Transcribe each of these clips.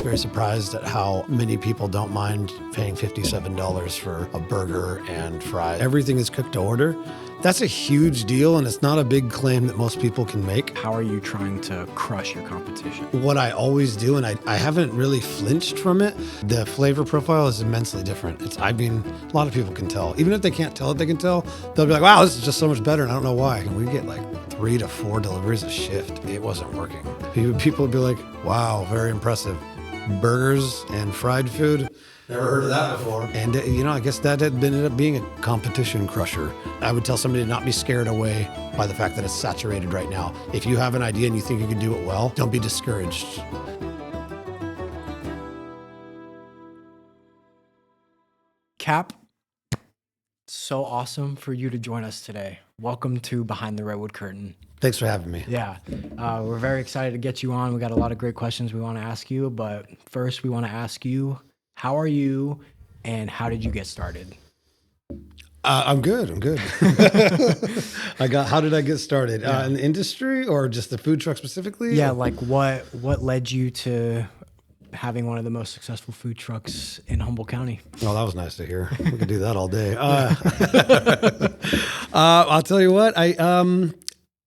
very surprised at how many people don't mind paying $57 for a burger and fries. Everything is cooked to order. That's a huge deal, and it's not a big claim that most people can make. How are you trying to crush your competition? What I always do, and I haven't really flinched from it, the flavor profile is immensely different. A lot of people can tell. Even if they can't tell it, they can tell. They'll be like, wow, this is just so much better, and I don't know why. And we get like 3 to 4 deliveries a shift. It wasn't working. People would be like, wow, very impressive. Burgers and fried food. Never heard of that before. And, I guess that had ended up being a competition crusher. I would tell somebody to not be scared away by the fact that it's saturated right now. If you have an idea and you think you can do it well, don't be discouraged. Cap, so awesome for you to join us today. Welcome to Behind the Redwood Curtain. Thanks for having me. Yeah, we're very excited to get you on. We got a lot of great questions we want to ask you, but first we want to ask you, how are you and how did you get started? I'm good. How did I get started? In the industry or just the food truck specifically? Yeah, like what led you to having one of the most successful food trucks in Humboldt County? Oh, that was nice to hear. We could do that all day. I'll tell you what,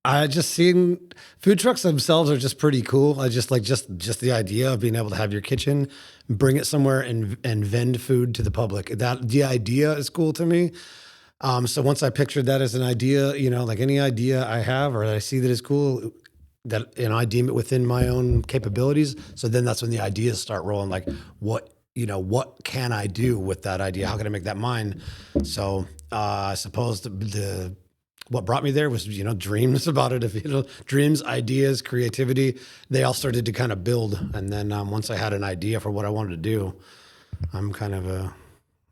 I just seen food trucks themselves are just pretty cool. I just like just the idea of being able to have your kitchen, bring it somewhere and vend food to the public. The idea is cool to me. So once I pictured that as an idea, like any idea I have or that I see that is cool, that I deem it within my own capabilities. So then that's when the ideas start rolling. Like what can I do with that idea? How can I make that mine? So I suppose what brought me there was, dreams about it. Dreams, ideas, creativity, they all started to kind of build. And then once I had an idea for what I wanted to do, I'm kind of a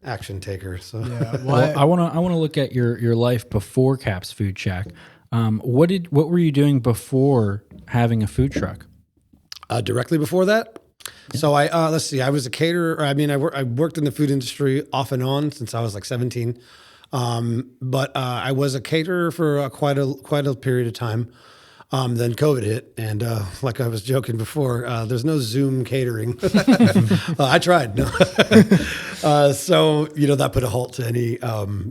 action taker. So Yeah, well, I want to look at your life before Cap's Food Shack. What were you doing before having a food truck? Directly before that? Yeah. So let's see, I was a caterer. I worked in the food industry off and on since I was like 17. But I was a caterer for quite a period of time. Then COVID hit, and like I was joking before, there's no Zoom catering. I tried. No. So that put a halt to any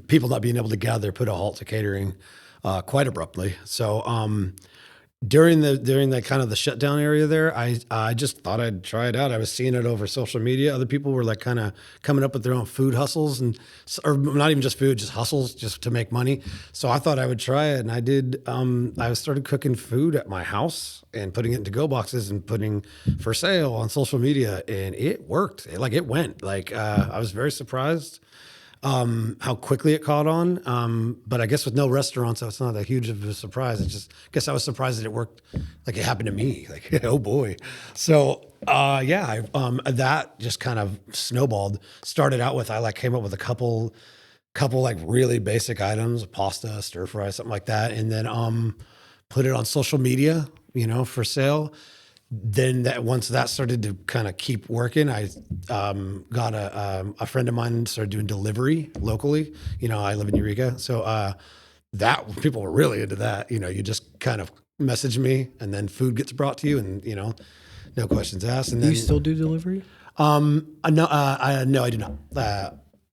people not being able to gather. Put a halt to catering quite abruptly. So during the kind of the shutdown area there, I just thought I'd try it out. I was seeing it over social media. Other people were like kind of coming up with their own food hustles or not even just food, just hustles just to make money. So I thought I would try it, and I did. I started cooking food at my house and putting it into go boxes and putting for sale on social media, and it worked. It went. I was very surprised how quickly it caught on. But I guess with no restaurants, so it's not that huge of a surprise. I guess I was surprised that it worked. Like it happened to me. Like, oh boy. So, that just kind of snowballed. Started out with, I came up with a couple like really basic items, pasta, stir fry, something like that. And then, put it on social media, for sale. Then once that started to kind of keep working, I got a friend of mine started doing delivery locally. I live in Eureka, so that people were really into that. You just kind of message me, and then food gets brought to you, and no questions asked. And do you still do delivery? No, I do not.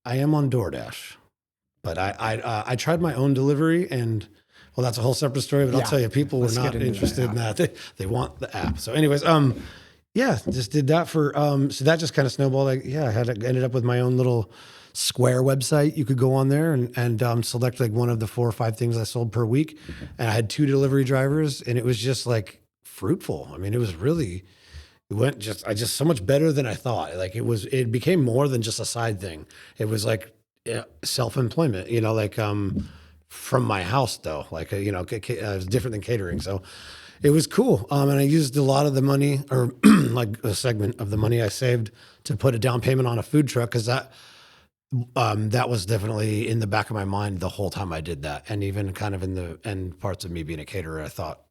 I am on DoorDash, but I tried my own delivery and. Well, that's a whole separate story, but I'll tell you, people were not interested in that. They want the app. So anyways, just did that for, so that just kind of snowballed. Ended up with my own little Square website. You could go on there and select like one of the 4 or 5 things I sold per week. And I had 2 delivery drivers, and it was just like fruitful. I mean, it went so much better than I thought. It became more than just a side thing. It was like self-employment, from my house though, it was different than catering. So it was cool. And I used a lot of the money or like a segment of the money I saved to put a down payment on a food truck. Cause that was definitely in the back of my mind the whole time I did that. And even kind of in the end parts of me being a caterer, I thought,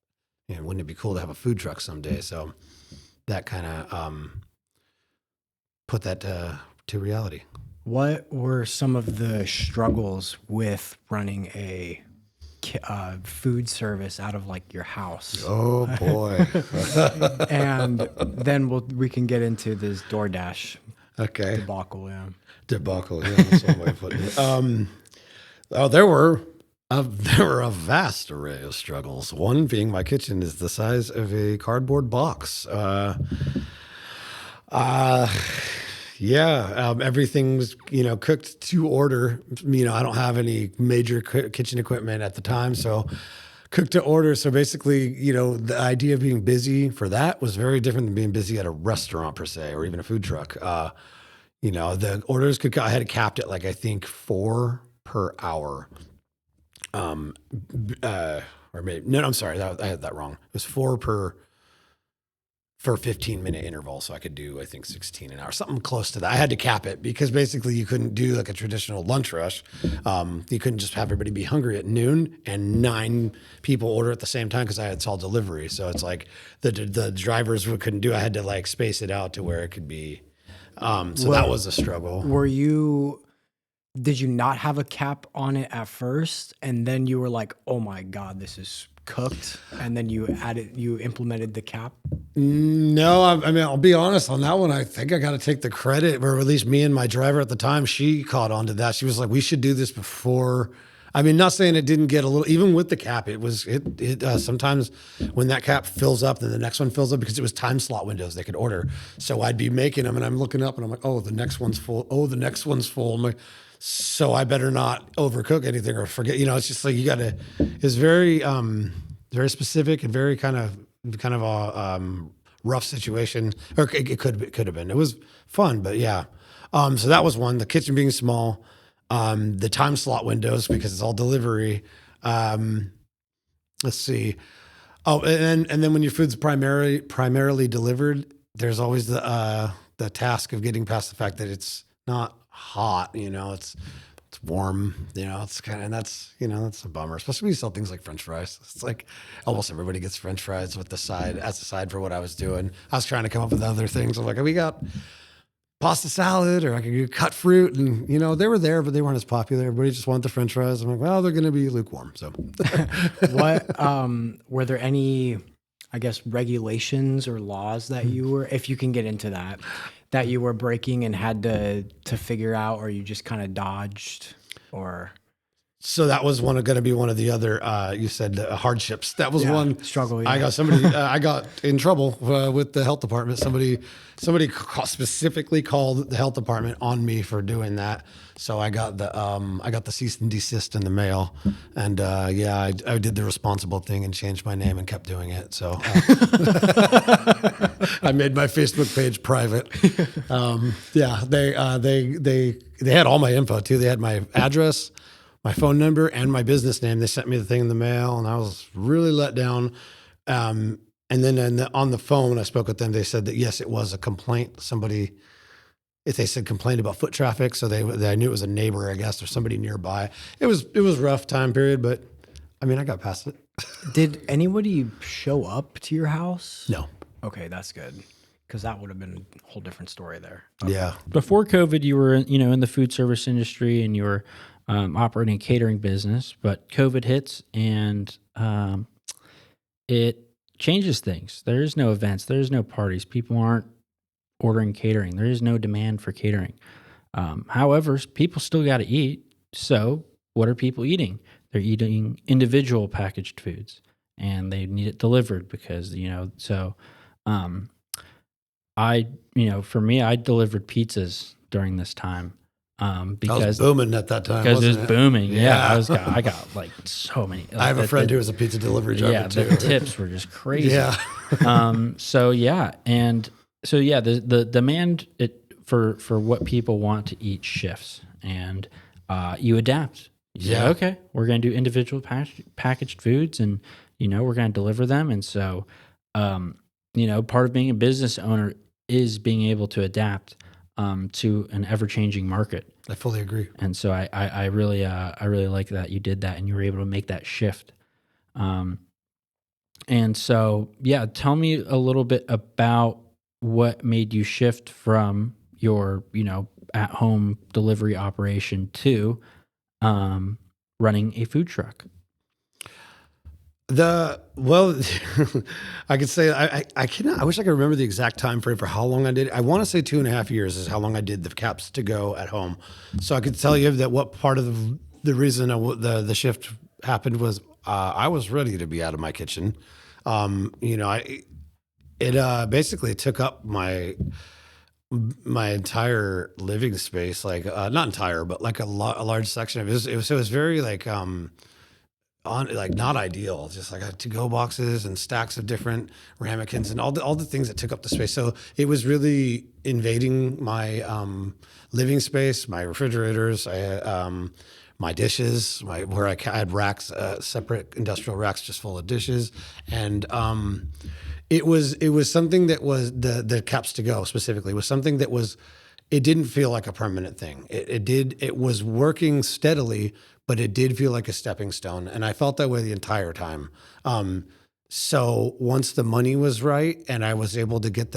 wouldn't it be cool to have a food truck someday? So that kind of, put that to reality. What were some of the struggles with running a food service out of like your house. Oh boy. And then we can get into this DoorDash Okay. debacle. Yeah. Debacle. Yeah, that's one way of putting it. There were a vast array of struggles. One being my kitchen is the size of a cardboard box. Everything's cooked to order. I don't have any major kitchen equipment at the time, so cooked to order. So basically, the idea of being busy for that was very different than being busy at a restaurant per se, or even a food truck. The orders I had it capped at like I think 4 per hour. Or maybe no, I'm sorry, I had that wrong. It was 4 for a 15-minute interval, so I could do I think 16 an hour, something close to that. I had to cap it because basically you couldn't do like a traditional lunch rush. You couldn't just have everybody be hungry at noon and 9 people order at the same time because I had all delivery. So it's like the drivers couldn't do. I had to like space it out to where it could be. That was a struggle. Did you not have a cap on it at first, and then you were like, "Oh my God, this is cooked," and then you implemented the cap? No, I mean, I'll be honest on that one. I think I got to take the credit, or at least me and my driver at the time, she caught on to that. She was like, "We should do this before." I mean, not saying it didn't get a little, even with the cap, sometimes when that cap fills up, then the next one fills up because it was time slot windows they could order. So I'd be making them and I'm looking up and I'm like, oh, the next one's full. Oh, the next one's full. I'm like, so I better not overcook anything or forget, it's just like, it's very, very specific and very kind of a rough situation, or it could have been. It was fun, but yeah. So that was one, the kitchen being small. The time slot windows because it's all delivery. Let's see. Oh, and then when your food's primarily delivered, there's always the task of getting past the fact that it's not hot. It's warm. It's kind of, and that's a bummer. Especially when you sell things like French fries. It's like almost everybody gets French fries with as a side for what I was doing. I was trying to come up with other things. I'm like, we got pasta salad, or I could do cut fruit, and they were there, but they weren't as popular. Everybody just wanted the French fries. I'm like, well, they're going to be lukewarm. So, what were there any, I guess, regulations or laws that you were, if you can get into that you were breaking and had to figure out, or you just kind of dodged, or? So that was going to be one of the other, you said hardships. That was one struggle. Yeah. I got in trouble with the health department. Somebody specifically called the health department on me for doing that. So I got the cease and desist in the mail, and I did the responsible thing and changed my name and kept doing it. So I made my Facebook page private. They had all my info too. They had my address, my phone number, and my business name. They sent me the thing in the mail, and I was really let down. And then on the phone, when I spoke with them, they said that yes, it was a complaint. If they said complained about foot traffic, so I knew it was a neighbor, I guess, or somebody nearby. It was rough time period, but I mean, I got past it. Did anybody show up to your house? No. Okay, that's good, because that would have been a whole different story there. Okay. Yeah. Before COVID, you were in the food service industry and you were operating a catering business, but COVID hits and it changes things. There is no events. There is no parties. People aren't ordering catering. There is no demand for catering. However, people still got to eat. So what are people eating? They're eating individual packaged foods, and they need it delivered because, for me, I delivered pizzas during this time. Because I was booming at that time. Because it was booming. Yeah. Yeah. I got like so many. I have a friend who was a pizza delivery driver too. The tips were just crazy. Yeah. The demand for what people want to eat shifts, and you adapt. You say, okay, we're going to do individual packaged foods, and we're going to deliver them. And so, part of being a business owner is being able to adapt to an ever-changing market. I fully agree. And so I really like that you did that and you were able to make that shift. And so, tell me a little bit about what made you shift from your, at-home delivery operation to running a food truck. Well, I could say I cannot. I wish I could remember the exact time frame for how long I did it. I want to say 2.5 years is how long I did the caps to go at home. So I could tell you that what part of the reason the shift happened was I was ready to be out of my kitchen. It basically took up my entire living space, like not entire, but like a large section of it. It was very like on like not ideal, just like to go boxes and stacks of different ramekins and all the things that took up the space. So it was really invading my living space, my refrigerators, my dishes, where I had racks, separate industrial racks just full of dishes, and it was something that was the caps to go specifically was something that was. It didn't feel like a permanent thing. It was working steadily, but it did feel like a stepping stone. And I felt that way the entire time. So once the money was right and I was able to get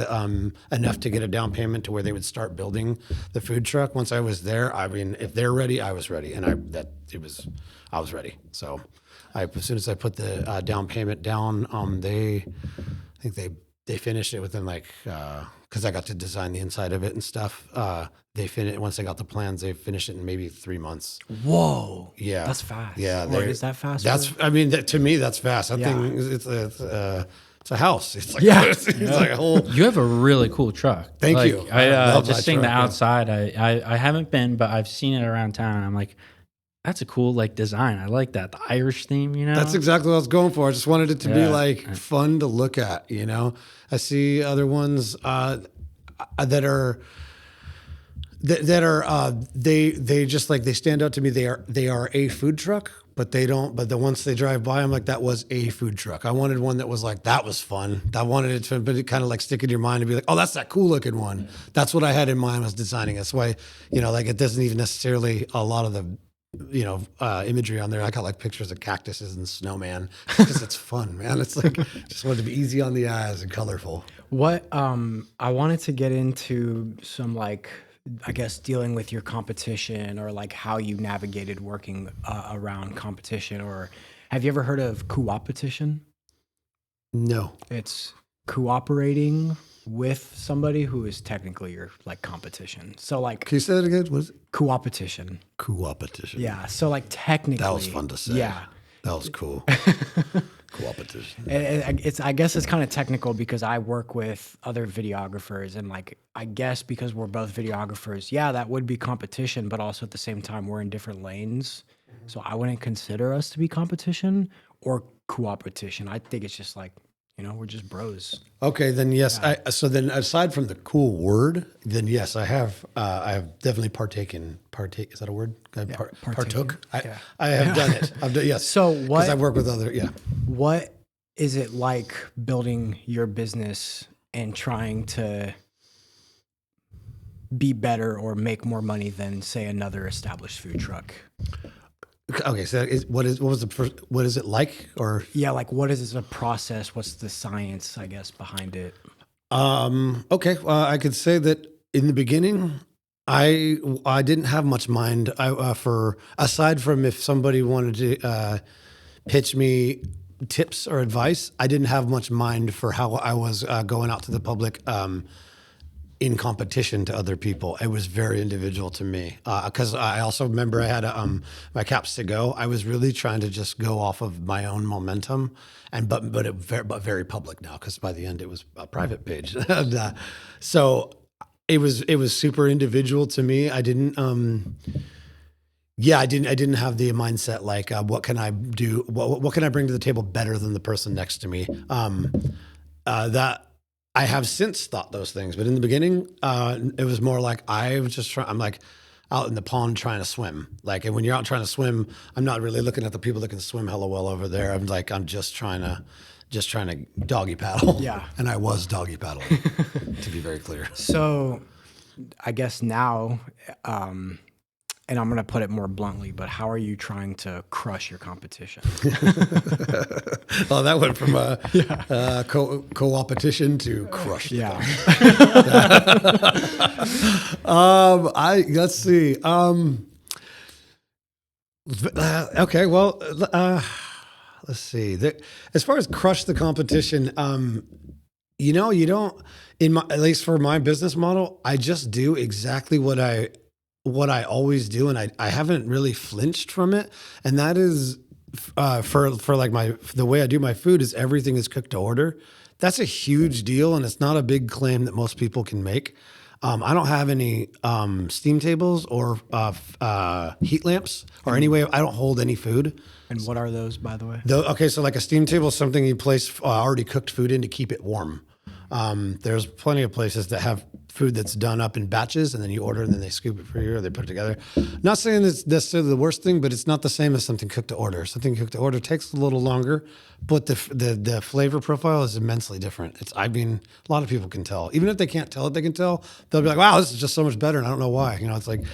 enough to get a down payment to where they would start building the food truck, once I was there, I mean, if they're ready, I was ready. And I was ready. So as soon as I put the down payment down, I think they finished it within like, because I got to design the inside of it and stuff. They finished once I got the plans. They finished it in maybe 3 months. Whoa. Yeah, That's fast. Yeah, or is that fast? I mean, to me, that's fast. That thing, it's a house. It's like it's like a whole. You have a really cool truck. Thank you. I love just my seeing the truck, yeah. outside. I haven't been, but I've seen it around town. And I'm like, that's a cool like design. I like that, the Irish theme. That's exactly what I was going for. I just wanted it to be like fun to look at. I see other ones that are they just like they stand out to me. They are a food truck, but they don't. But then once they drive by, I'm like, that was a food truck. I wanted one that was like that was fun. I wanted it to, but it kind of like stick in your mind and be like, oh, that's that cool looking one. That's what I had in mind when I was designing. That's why like it doesn't even necessarily a lot of the imagery on there. I got like pictures of cactuses and snowman because it's fun, man. It's like just wanted to be easy on the eyes and colorful. What I wanted to get into some like I guess dealing with your competition or like how you navigated working around competition. Or have you ever heard of coopetition? No. It's cooperating with somebody who is technically your like competition. So like, can you say that again? What is it? Coopetition. Coopetition. Yeah. So like technically, that was fun to say. Yeah. That was cool. Coopetition. I guess it's kind of technical because I work with other videographers and like, I guess because we're both videographers, yeah, that would be competition, but also at the same time, we're in different lanes. So I wouldn't consider us to be competition or coopetition. I think it's just like, we're just bros. Okay, then yes. Yeah. So then, aside from the cool word, then yes, I have definitely partaken. Partake is that a word? Partook. I have done it. I've done yes. So what? Because I work with other. Yeah. What is it like building your business and trying to be better or make more money than say another established food truck? Okay, so what is it like, or yeah, like what is the process? What's the science, I guess, behind it? Okay, well, I could say that in the beginning, I didn't have much mind for aside from if somebody wanted to pitch me tips or advice. I didn't have much mind for how I was going out to the public. In competition to other people. It was very individual to me. Because I also remember I had my caps to go. I was really trying to just go off of my own momentum, but very public now, because by the end it was a private page. And, so it was super individual to me. I didn't I didn't have the mindset like what can I do? What can I bring to the table better than the person next to me? That I have since thought those things, but in the beginning, it was more like I'm like out in the pond trying to swim. Like, and when you're out trying to swim, I'm not really looking at the people that can swim hella well over there. I'm just trying to doggy paddle. Yeah. And I was doggy paddling, to be very clear. So I guess now, and I'm going to put it more bluntly, but how are you trying to crush your competition? Well, that went from co-opetition to crush. Yeah. Let's see. Okay. Well, let's see. As far as crush the competition, you know, you don't. At least for my business model, I just do exactly what I always do, and I haven't really flinched from it. And that is for like the way I do my food is everything is cooked to order. That's a huge deal, and it's not a big claim that most people can make. I don't have any steam tables or heat lamps or any way. I don't hold any food. And what are those, by the way? Okay, so like a steam table is something you place already cooked food in to keep it warm. There's plenty of places that have food that's done up in batches, and then you order, and then they scoop it for you, or they put it together. Not saying it's necessarily the worst thing, but it's not the same as something cooked to order. Something cooked to order takes a little longer, but the flavor profile is immensely different. A lot of people can tell. Even if they can't tell it, they can tell. They'll be like, "Wow, this is just so much better," and I don't know why. You know, it's like,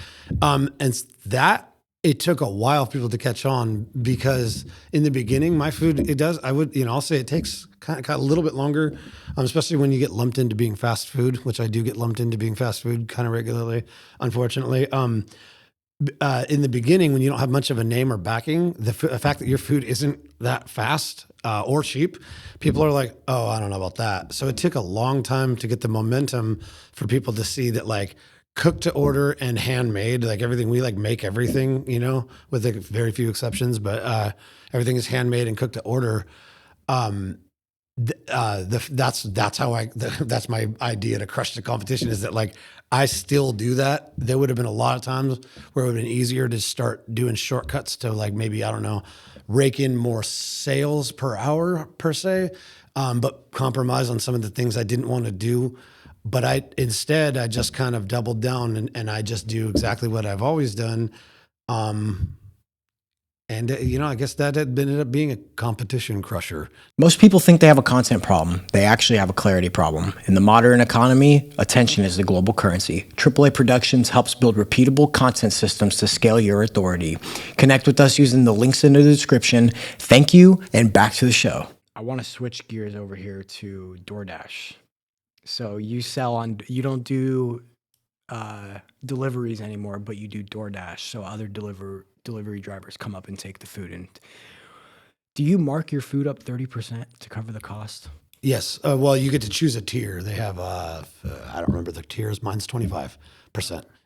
and that. It took a while for people to catch on because in the beginning, my food, I'll say it takes kind of a little bit longer, especially when you get lumped into being fast food, which I do get lumped into being fast food kind of regularly, unfortunately. In the beginning, when you don't have much of a name or backing, the fact that your food isn't that fast or cheap, people are like, oh, I don't know about that. So it took a long time to get the momentum for people to see that like, cooked to order and handmade, like everything we like make everything, you know, with like very few exceptions, but everything is handmade and cooked to order. That's my idea to crush the competition is that like I still do that. There would have been a lot of times where it would have been easier to start doing shortcuts to like maybe, I don't know, rake in more sales per hour per se, but compromise on some of the things I didn't want to do. But I just kind of doubled down and I just do exactly what I've always done. I guess that ended up being a competition crusher. Most people think they have a content problem. They actually have a clarity problem. In the modern economy, attention is the global currency. AAA Productions helps build repeatable content systems to scale your authority. Connect with us using the links in the description. Thank you, and back to the show. I want to switch gears over here to DoorDash. So you don't do deliveries anymore, but you do DoorDash. So other delivery drivers come up and take the food. And do you mark your food up 30% to cover the cost? Yes. Well, you get to choose a tier. They have, I don't remember the tiers. Mine's 25%.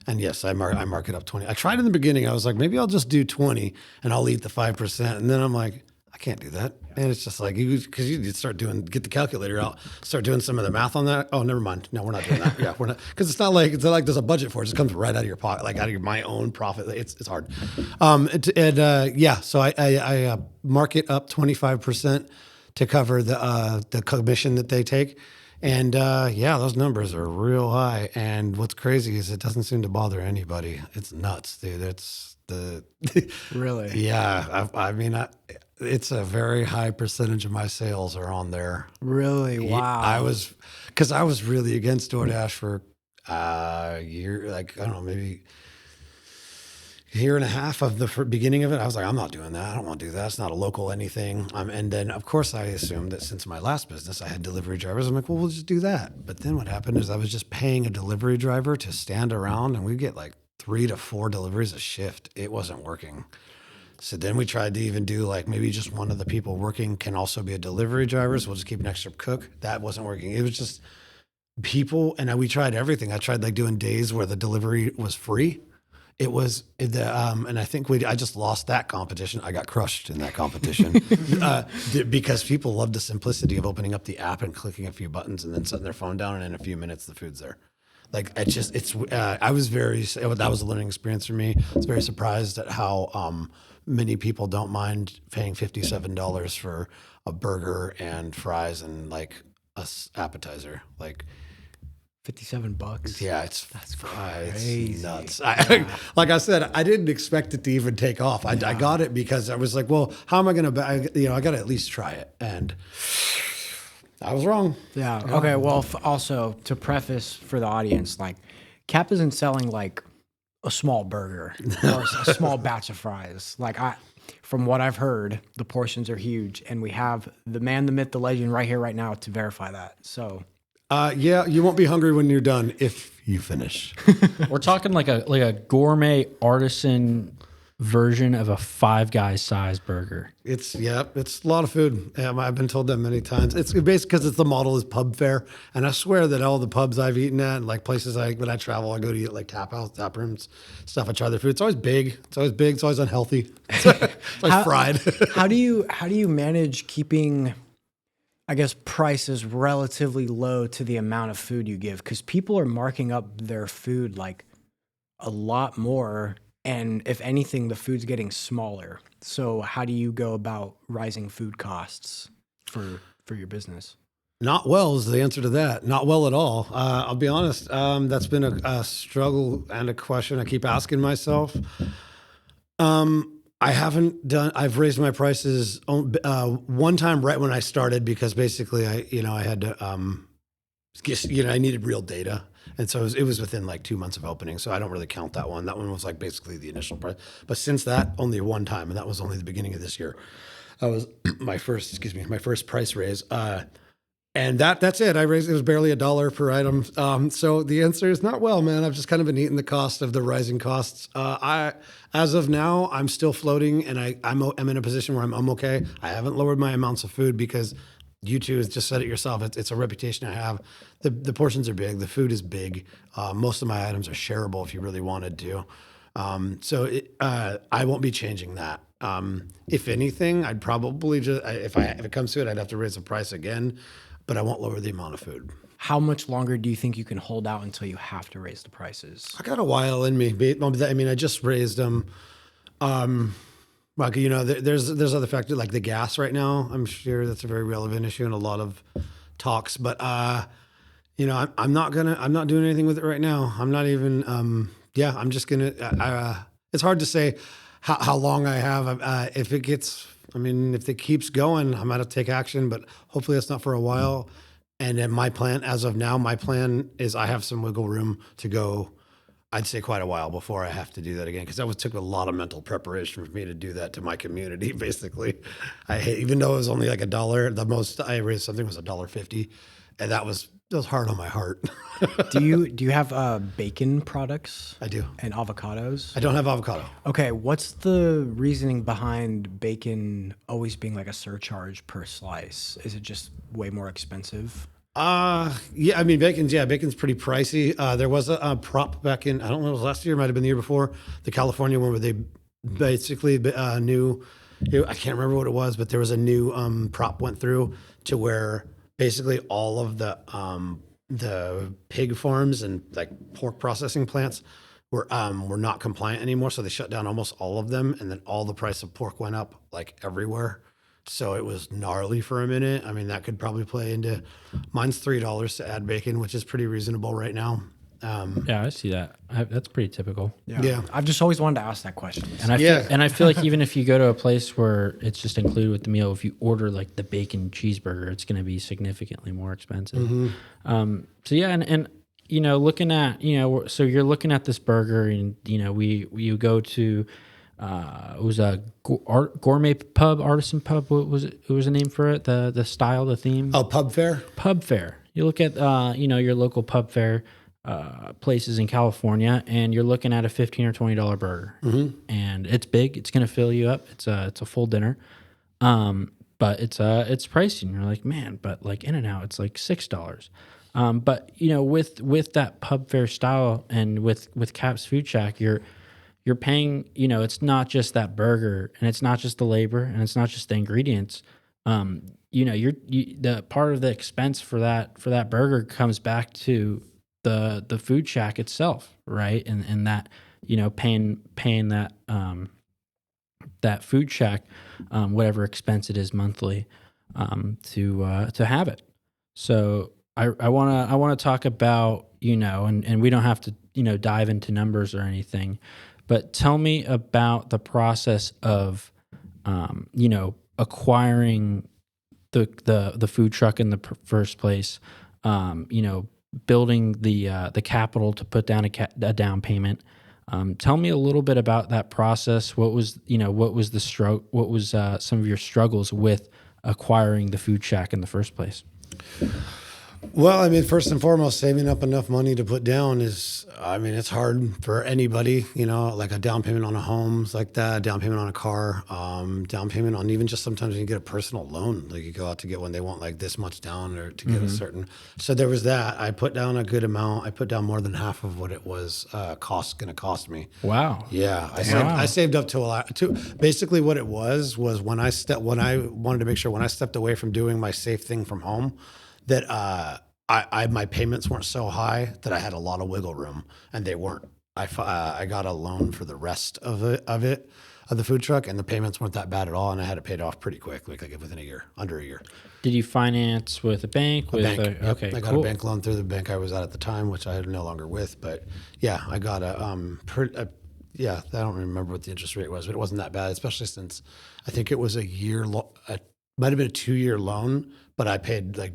And yes, I mark it up 20. I tried in the beginning. I was like, maybe I'll just do 20 and I'll eat the 5%. And then I'm like, I can't do that. And it's just like, because you get the calculator out, start doing some of the math on that. Oh, never mind. No, we're not doing that. Yeah, we're not. Because it's not like there's a budget for it. It just comes right out of your pocket, like out of my own profit. It's hard. So I mark it up 25% to cover the commission that they take. And those numbers are real high. And what's crazy is it doesn't seem to bother anybody. It's nuts, dude. Really? Yeah. It's a very high percentage of my sales are on there. Really? Wow. Because I was really against DoorDash for a year, like, I don't know, maybe a year and a half of the beginning of it. I was like, I'm not doing that. I don't want to do that. It's not a local anything. And then, of course, I assumed that since my last business, I had delivery drivers. I'm like, well, we'll just do that. But then what happened is I was just paying a delivery driver to stand around, and we'd get like 3 to 4 deliveries a shift. It wasn't working. So then we tried to even do like maybe just one of the people working can also be a delivery driver. So we'll just keep an extra cook. That wasn't working. It was just people. And we tried everything. I tried like doing days where the delivery was free. It was and I think I just lost that competition. I got crushed in that competition because people love the simplicity of opening up the app and clicking a few buttons and then setting their phone down. And in a few minutes, the food's there. Like that was a learning experience for me. I was very surprised at how many people don't mind paying $57 for a burger and fries and like a appetizer. Like $57. Yeah, that's crazy. It's nuts. Like I said, I didn't expect it to even take off. I got it because I was like, well, how am I going to? I got to at least try it, and I was wrong. Yeah. Okay. Well, also to preface for the audience, like Cap isn't selling like a small burger or a small batch of fries. Like from what I've heard, the portions are huge, and we have the man, the myth, the legend right here, right now to verify that. So, you won't be hungry when you're done if you finish. We're talking like a gourmet artisan version of a Five Guys size burger. It's a lot of food. I've been told that many times. It's basically because it's the model is pub fare, and I swear that all the pubs I've eaten at, and like places when I travel, I go to eat like tap rooms, stuff. I try their food. It's always big. It's always unhealthy. It's always fried. How do you manage keeping, I guess, prices relatively low to the amount of food you give? Because people are marking up their food like a lot more. And if anything, the food's getting smaller. So how do you go about rising food costs for your business? Not well is the answer to that. Not well at all. I'll be honest. That's been a struggle and a question I keep asking myself. I've raised my prices one time right when I started because basically I had to, I needed real data. And so it was within like 2 months of opening. So I don't really count that one. That one was like basically the initial price. But since that, only one time. And that was only the beginning of this year. That was my first price raise. And that's it. I raised, it was barely $1 per item. So the answer is not well, man. I've just kind of been eating the cost of the rising costs. As of now, I'm still floating and I'm in a position where I'm okay. I haven't lowered my amounts of food because you two has just said it yourself. It's a reputation I have. The portions are big. The food is big. Most of my items are shareable if you really wanted to. I won't be changing that. If anything, I'd probably just, if it comes to it, I'd have to raise the price again, but I won't lower the amount of food. How much longer do you think you can hold out until you have to raise the prices? I got a while in me. I mean, I just raised them. Like, there's other factors like the gas right now. I'm sure that's a very relevant issue in a lot of talks, but I'm not doing anything with it right now. I'm not even, I'm just gonna, it's hard to say how long I have. If it keeps going, I'm going to take action, but hopefully that's not for a while. And then my plan is I have some wiggle room to go, I'd say quite a while before I have to do that again. Cause took a lot of mental preparation for me to do that to my community. Basically, even though it was only like $1, the most I raised something was $1.50. And that was hard on my heart. Do you have bacon products? I do. And avocados? I don't have avocado. Okay, what's the reasoning behind bacon always being like a surcharge per slice? Is it just way more expensive? Yeah, I mean, bacon's pretty pricey. There was a prop back in, I don't know, it was last year, might've been the year before, the California one where they basically I can't remember what it was, but there was a new prop went through to where basically all of the pig farms and like pork processing plants were not compliant anymore. So they shut down almost all of them. And then all the price of pork went up like everywhere. So it was gnarly for a minute. I mean, that could probably play into, mine's $3 to add bacon, which is pretty reasonable right now. Yeah, I see that. That's pretty typical. Yeah. I've just always wanted to ask that question. And I feel like even if you go to a place where it's just included with the meal, if you order like the bacon cheeseburger, it's going to be significantly more expensive. Mm-hmm. Looking at, so you're looking at this burger and, you go to, it was a gourmet pub, artisan pub. What was it? What was the name for it? The style, the theme? Oh, pub fare? Pub fare. You look at, your local pub fare places in California, and you're looking at a $15 or $20 burger, and it's big. It's going to fill you up. It's a full dinner, but it's pricey. And you're like, man, but like In-N-Out, it's like $6. But with that pub fare style and with Cap's Food Shack, you're paying. It's not just that burger, and it's not just the labor, and it's not just the ingredients. The part of the expense for that burger comes back to the food shack itself, right? And that, paying that that food shack whatever expense it is monthly to have it. So I want to talk about, and we don't have to dive into numbers or anything, but tell me about the process of acquiring the food truck in the first place, building the capital to put down a down payment. Tell me a little bit about that process. What was the struggle? What was some of your struggles with acquiring the food shack in the first place? Well, I mean, first and foremost, saving up enough money to put down is, I mean, it's hard for anybody, you know, like a down payment on a home, it's like that, down payment on a car, down payment on even just sometimes when you get a personal loan, like you go out to get one, they want like this much down or to get a certain. So there was that. I put down a good amount. I put down more than half of what it was going to cost me. Wow. Yeah, I saved up to a lot. To basically what it was when I wanted to make sure when I stepped away from doing my safe thing from home, that my payments weren't so high that I had a lot of wiggle room, and they weren't. I got a loan for the rest of the food truck, and the payments weren't that bad at all, and I had it paid off pretty quick, like within a year, under a year. Did you finance with a bank? Bank. Yep. Okay, I got cool. a bank loan through the bank I was at the time, which I am no longer with. But yeah, I got yeah, I don't remember what the interest rate was, but it wasn't that bad, especially since I think it was a year. It might have been a 2-year loan, but I paid like,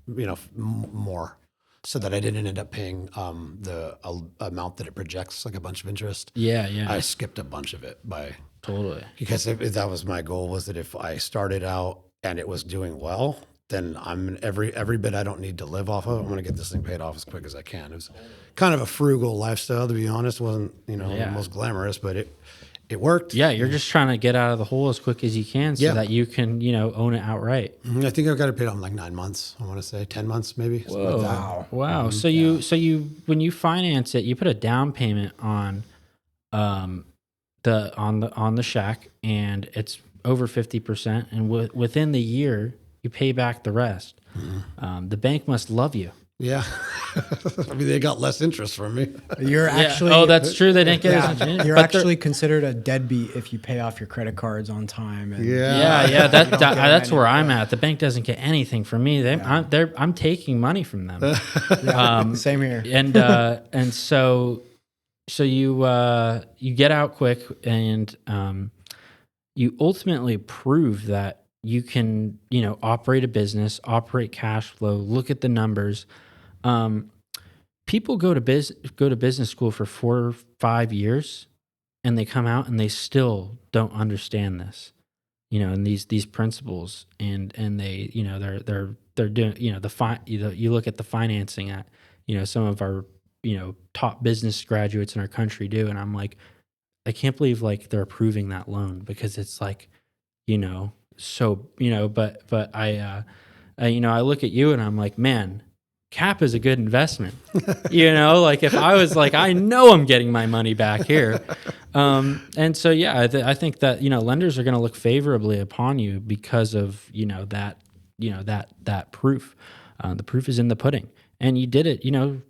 you know, more, so that I didn't end up paying the amount that it projects, like a bunch of interest. Yeah, yeah. I skipped a bunch of it Totally. because if that was my goal, was that if I started out and it was doing well, then I'm every bit I don't need to live off of, I'm going to get this thing paid off as quick as I can. It was kind of a frugal lifestyle, to be honest. It wasn't, you know, the most glamorous, but it worked. Yeah, you're just trying to get out of the hole as quick as you can so Yeah. that you can, you know, own it outright. I think I've got it paid off in like 9 months. I want to say 10 months, maybe. something like that. Wow. So you when you finance it, you put a down payment on the shack, and it's over 50%, and within the year you pay back the rest. The bank must love you. Yeah. I mean, they got less interest from me. You're actually Oh, that's true. They didn't get as much. you're But actually considered a deadbeat if you pay off your credit cards on time. And yeah. That's anything. where I'm at. The bank doesn't get anything from me. I'm taking money from them. Same here. And so you get out quick, and you ultimately prove that you can, you know, operate a business, operate cash flow, look at the numbers. People go to business school for 4 or 5 years, and they come out and they still don't understand this, you know, and these principles, and they, you know, they're doing, you know, you look at the financing at, you know, some of our, you know, top business graduates in our country do, and I'm like, I can't believe like they're approving that loan, because it's like, you know, so, you know, but I you know, I look at you and I'm like, man, cap is a good investment. You know, like if I was like, I know I'm getting my money back here. And so, yeah, I think that, you know, lenders are going to look favorably upon you because of, you know, that proof. The proof is in the pudding, and you did it, you know,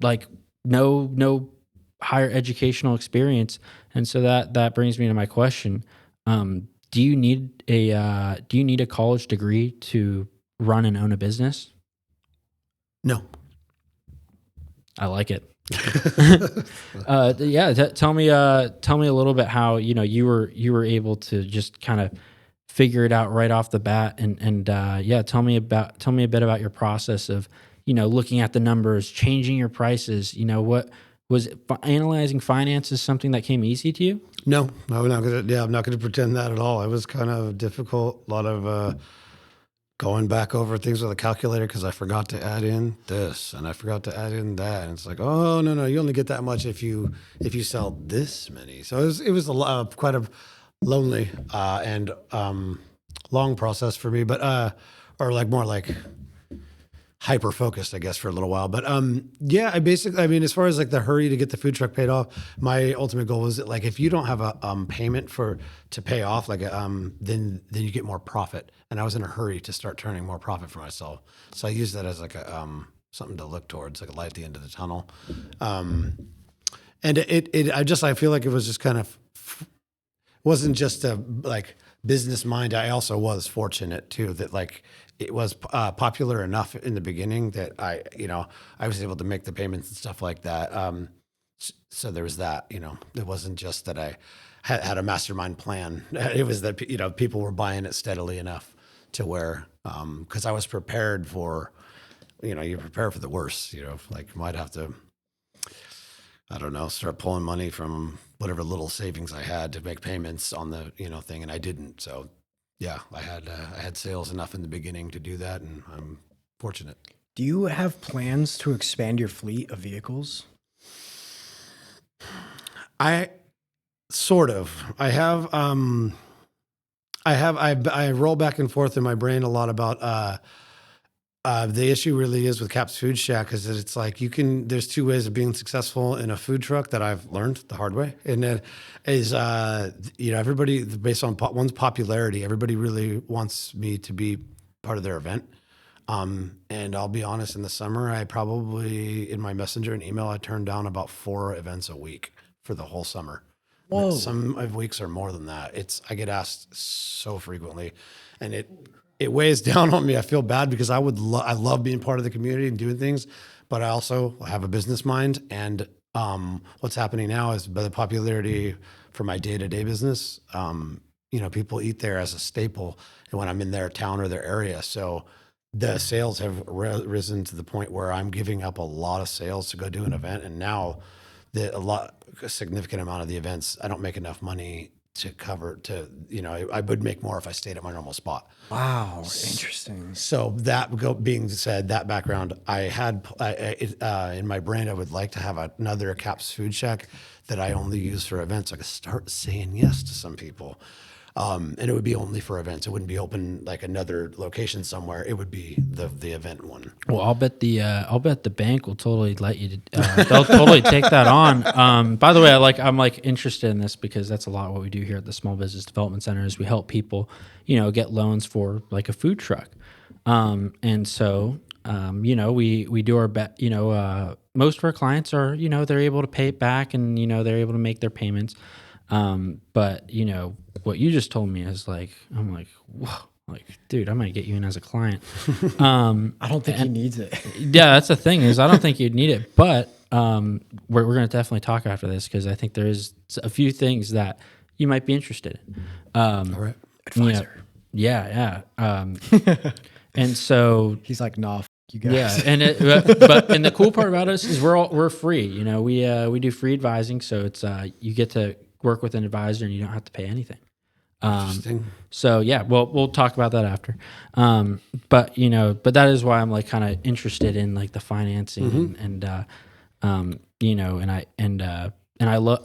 like no higher educational experience. And so that brings me to my question. Do you need a college degree to run and own a business? No. I like it. Yeah. Tell me a little bit how, you know, you were able to just kind of figure it out right off the bat, and yeah, tell me a bit about your process of, you know, looking at the numbers, changing your prices. You know, what was it, analyzing finances something that came easy to you? No, I'm not gonna. Yeah, I'm not gonna pretend that at all. It was kind of difficult. A lot of going back over things with a calculator because I forgot to add in this and I forgot to add in that, and it's like, oh no, you only get that much if you sell this many. So it was a lot, quite a lonely and long process for me, but or like more like hyper focused, I guess, for a little while. But yeah, I mean, as far as like the hurry to get the food truck paid off, my ultimate goal was that, like, if you don't have a payment to pay off, like then you get more profit. And I was in a hurry to start turning more profit for myself, so I used that as like a something to look towards, like a light at the end of the tunnel. And I feel like it was just kind of wasn't just a like business mind. I also was fortunate too that like it was popular enough in the beginning that I was able to make the payments and stuff like that. So there was that, you know, it wasn't just that I had a mastermind plan. It was that, you know, people were buying it steadily enough to where, cause I was prepared for, you know, you prepare for the worst, you know, like you might have to, I don't know, start pulling money from whatever little savings I had to make payments on the, you know, thing. And I didn't. So yeah, I had sales enough in the beginning to do that, and I'm fortunate. Do you have plans to expand your fleet of vehicles? I sort of. I roll back and forth in my brain a lot about the issue really is with Cap's Food Shack is that it's like there's two ways of being successful in a food truck that I've learned the hard way. And that is, everybody based on one's popularity, everybody really wants me to be part of their event. And I'll be honest, in the summer, I probably in my messenger and email, I turned down about 4 events a week for the whole summer. Whoa. Some of weeks are more than that. I get asked so frequently, and it weighs down on me. I feel bad because I love being part of the community and doing things, but I also have a business mind. And what's happening now is by the popularity for my day-to-day business, people eat there as a staple, and when I'm in their town or their area, so the sales have risen to the point where I'm giving up a lot of sales to go do an event, and now a significant amount of the events, I don't make enough money to cover I would make more if I stayed at my normal spot. Wow, interesting. So being said, that background, I had in my brain, I would like to have another Cap's Food Shack that I only use for events. I could start saying yes to some people. And it would be only for events. It wouldn't be open like another location somewhere. It would be the event one. Well, I'll bet the bank will totally let you. They'll totally take that on. By the way, I'm interested in this because that's a lot of what we do here at the Small Business Development Center. Is we help people, get loans for like a food truck. And so, we do our best. Most of our clients are, they're able to pay it back, and they're able to make their payments. But what you just told me is I'm like, whoa, dude, I might get you in as a client. I don't think he needs it. Yeah, that's the thing is I don't think you'd need it, but we're going to definitely talk after this because I think there is a few things that you might be interested in. All right. Advisor. Yeah. And so he's like, nah, you guys. Yeah, and the cool part about us is we're free. We do free advising, so it's you get to work with an advisor and you don't have to pay anything. Interesting. So yeah, we'll talk about that after. But that is why I'm kind of interested in the financing and I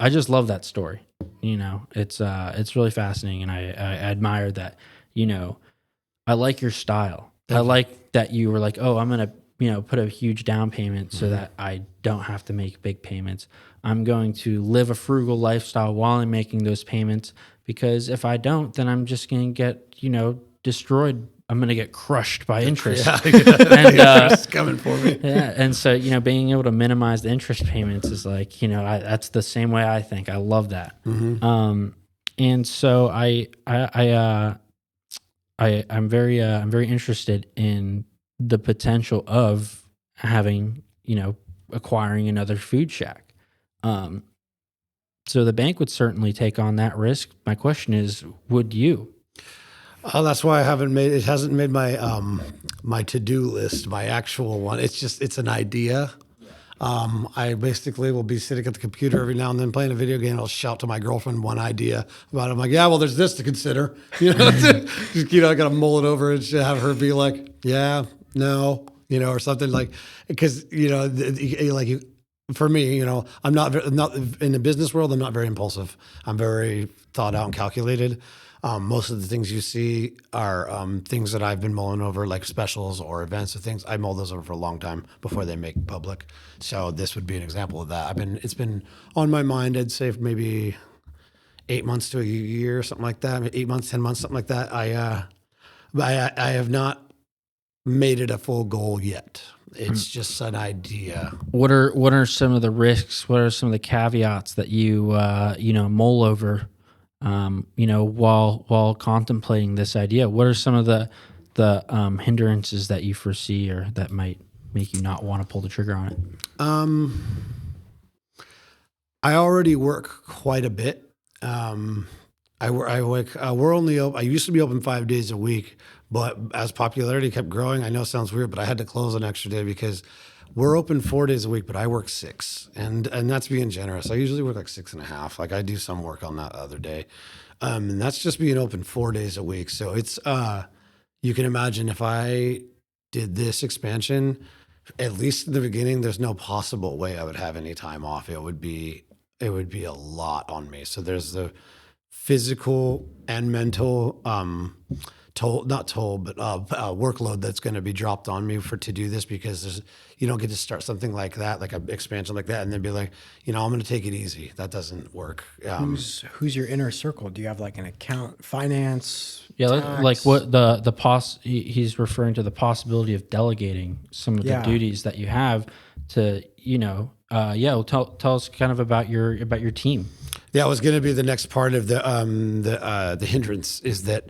just love that story. It's really fascinating, and I admire that. I like your style. I like that you were like, oh, I'm gonna put a huge down payment so that I don't have to make big payments. I'm going to live a frugal lifestyle while I'm making those payments, because if I don't, then I'm just going to get, destroyed. I'm going to get crushed by interest. Yeah, and interest's coming for me. Yeah, and so being able to minimize the interest payments is that's the same way I think. I love that. And so I'm very interested in the potential of having acquiring another food shack. So the bank would certainly take on that risk. My question is, would you? Oh, that's why it hasn't made my my to-do list, my actual one. It's an idea. I basically will be sitting at the computer every now and then playing a video game. I'll shout to my girlfriend one idea about it. I'm like, yeah, well, there's this to consider. I got to mull it over and have her be like, yeah, no, or something because for me, I'm not in the business world. I'm not very impulsive. I'm very thought out and calculated. Most of the things you see are things that I've been mulling over, like specials or events or things. I mull those over for a long time before they make public. So this would be an example of that. It's been on my mind. I'd say for maybe 8 months to a year, something like that. 8 months, 10 months, something like that. I have not made it a full goal yet. It's just an idea. What are some of the risks? What are some of the caveats that you mull over? While contemplating this idea, what are some of the hindrances that you foresee or that might make you not want to pull the trigger on it? I already work quite a bit. We're only open. I used to be open 5 days a week, but as popularity kept growing, I know it sounds weird, but I had to close an extra day because we're open 4 days a week, but I work 6, and that's being generous. I usually work 6.5. I do some work on that other day, and that's just being open 4 days a week. So it's you can imagine if I did this expansion, at least in the beginning, there's no possible way I would have any time off. It would be a lot on me. So there's the physical and mental workload that's going to be dropped on me to do this, because you don't get to start something like that, like an expansion like that, and then be like, I'm going to take it easy. That doesn't work. Who's your inner circle? Do you have like an account, finance? Yeah, tax? like what he's referring to the possibility of delegating some of the duties that you have to, well, tell us kind of about your team. Yeah, it was going to be the next part of the hindrance, is that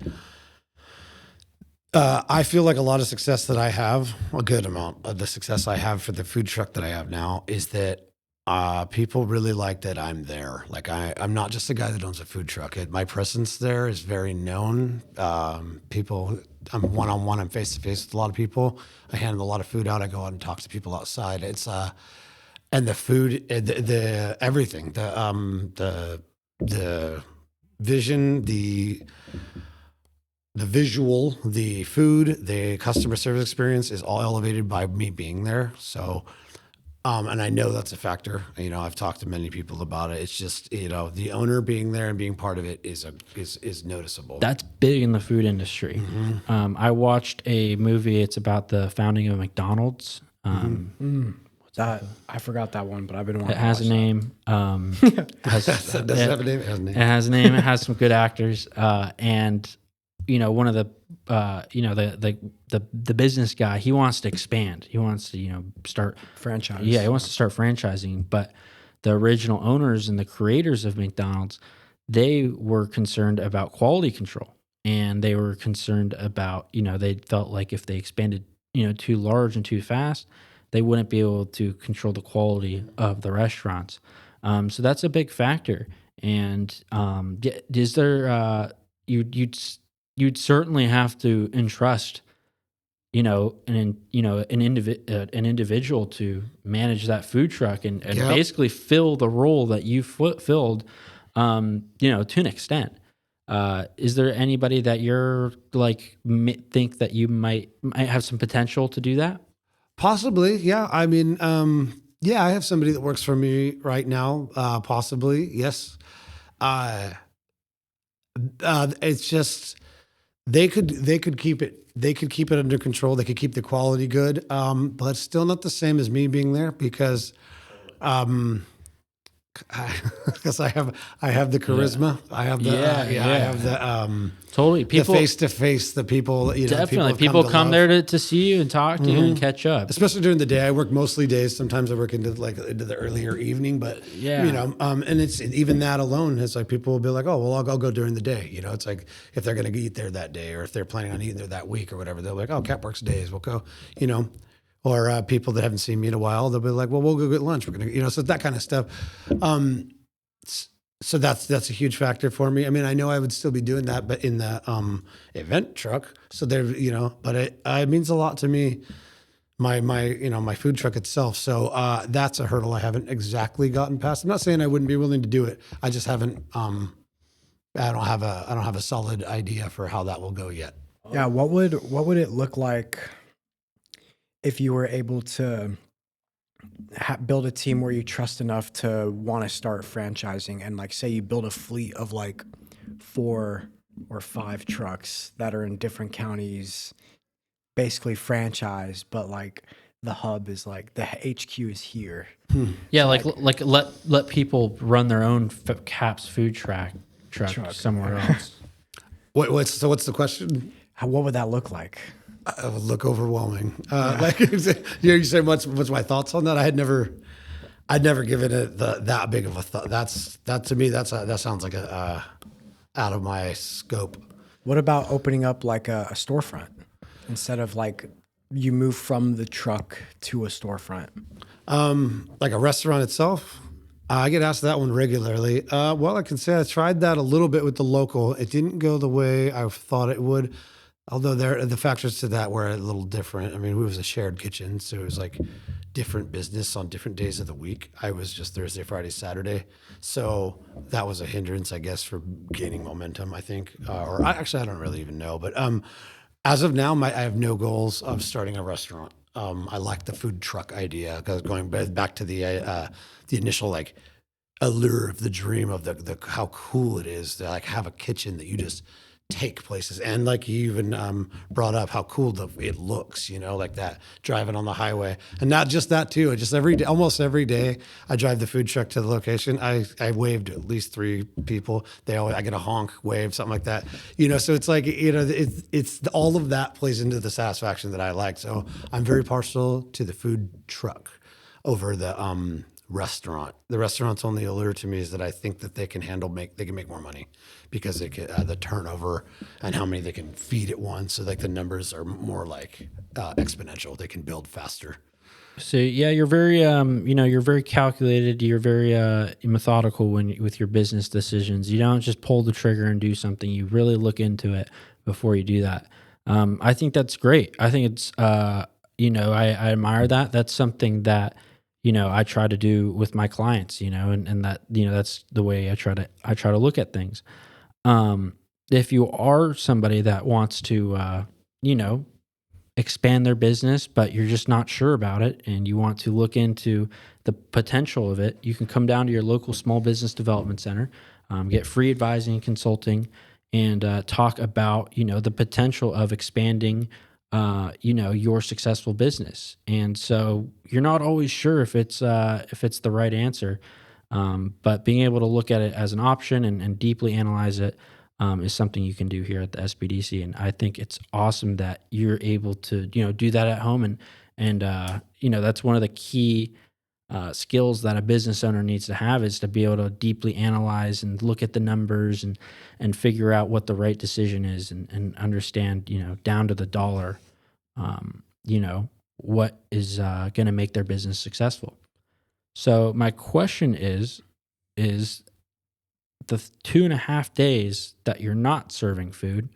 I feel like a lot of success that I have, a good amount of the success I have for the food truck that I have now, is that people really like that I'm there. Like I'm not just a guy that owns a food truck. My presence there is very known. People, I'm one-on-one, I'm face-to-face with a lot of people. I hand a lot of food out. I go out and talk to people outside. It's and the food, the everything, the vision, the visual, the food, the customer service experience is all elevated by me being there. So, and I know that's a factor. I've talked to many people about it. It's just, the owner being there and being part of it is noticeable. That's big in the food industry. Mm-hmm. I watched a movie. It's about the founding of McDonald's. That I forgot that one, but I've been wanting. It has a name. Does it have a name? It has a name. It has a name. It has some good actors. And one of the the business guy, he wants to expand. He wants to start franchise. Yeah, he wants to start franchising. But the original owners and the creators of McDonald's, they were concerned about quality control, and they were concerned about they felt like if they expanded too large and too fast, they wouldn't be able to control the quality of the restaurants. So that's a big factor. And is there you'd certainly have to entrust an individual to manage that food truck and basically fill the role that you filled to an extent. Is there anybody that you're like think that you might have some potential to do that? Possibly, yeah. I mean, I have somebody that works for me right now. Possibly, yes. It's just they could keep it. They could keep it under control. They could keep the quality good, but it's still not the same as me being there, because I have the charisma. I have the I have the totally people the face to face. The people, definitely people come there to see you and talk to you and catch up. Especially during the day. I work mostly days. Sometimes I work into the earlier evening, but and it's even that alone. It's like people will be like, oh well, I'll go during the day. It's like if they're going to eat there that day, or if they're planning on eating there that week or whatever, they're like, oh, Cat works days. We'll go. Or people that haven't seen me in a while, they'll be like, well, we'll go get lunch. We're going to, so that kind of stuff. So that's a huge factor for me. I mean, I know I would still be doing that, but in the event truck. So there, but it means a lot to me, my food truck itself. So that's a hurdle I haven't exactly gotten past. I'm not saying I wouldn't be willing to do it. I just haven't, I don't have a solid idea for how that will go yet. Yeah. What would it look like if you were able to build a team where you trust enough to want to start franchising, and like say you build a fleet of like 4 or 5 trucks that are in different counties, basically franchised, but like the hub is like the HQ is here. Yeah, so like let people run their own Caps food truck somewhere else. What's the question? What would that look like? It would look overwhelming. Like you say, what's my thoughts on that? I'd never given it that big of a thought. That to me, that sounds like a out of my scope. What about opening up like a storefront instead of like you move from the truck to a storefront? Like a restaurant itself. I get asked that one regularly. Well, I can say I tried that a little bit with the local. It didn't go the way I thought it would. Although the factors to that were a little different. I mean, it was a shared kitchen, so it was like different business on different days of the week. I was just Thursday, Friday, Saturday. So that was a hindrance, I guess, for gaining momentum, I think. I don't really even know. But as of now, I have no goals of starting a restaurant. I like the food truck idea because going back to the initial like allure of the dream of the how cool it is to like have a kitchen that you just take places, and like you even brought up how cool it looks, like that driving on the highway, and not just that too. Just every day, almost every day, I drive the food truck to the location. I waved at least 3 people. I get a honk, wave, something like that. So it's like it's all of that plays into the satisfaction that I like. So I'm very partial to the food truck over the restaurant. The restaurant's only allure to me is that I think that they can make more money because they can, the turnover and how many they can feed at once. So like the numbers are more like exponential. They can build faster. So yeah, you're very you're very calculated. You're very methodical with your business decisions. You don't just pull the trigger and do something. You really look into it before you do that. I think that's great. I think it's I admire that. That's something that I try to do with my clients, and that, that's the way I try to look at things. If you are somebody that wants to, expand their business, but you're just not sure about it and you want to look into the potential of it, you can come down to your local small business development center, get free advising and consulting, and talk about, the potential of expanding your successful business. And so you're not always sure if it's the right answer, but being able to look at it as an option and deeply analyze it is something you can do here at the SBDC. And I think it's awesome that you're able to do that at home, and that's one of the key skills that a business owner needs to have, is to be able to deeply analyze and look at the numbers and figure out what the right decision is, and understand, down to the dollar, what is going to make their business successful. So my question is the 2.5 days that you're not serving food,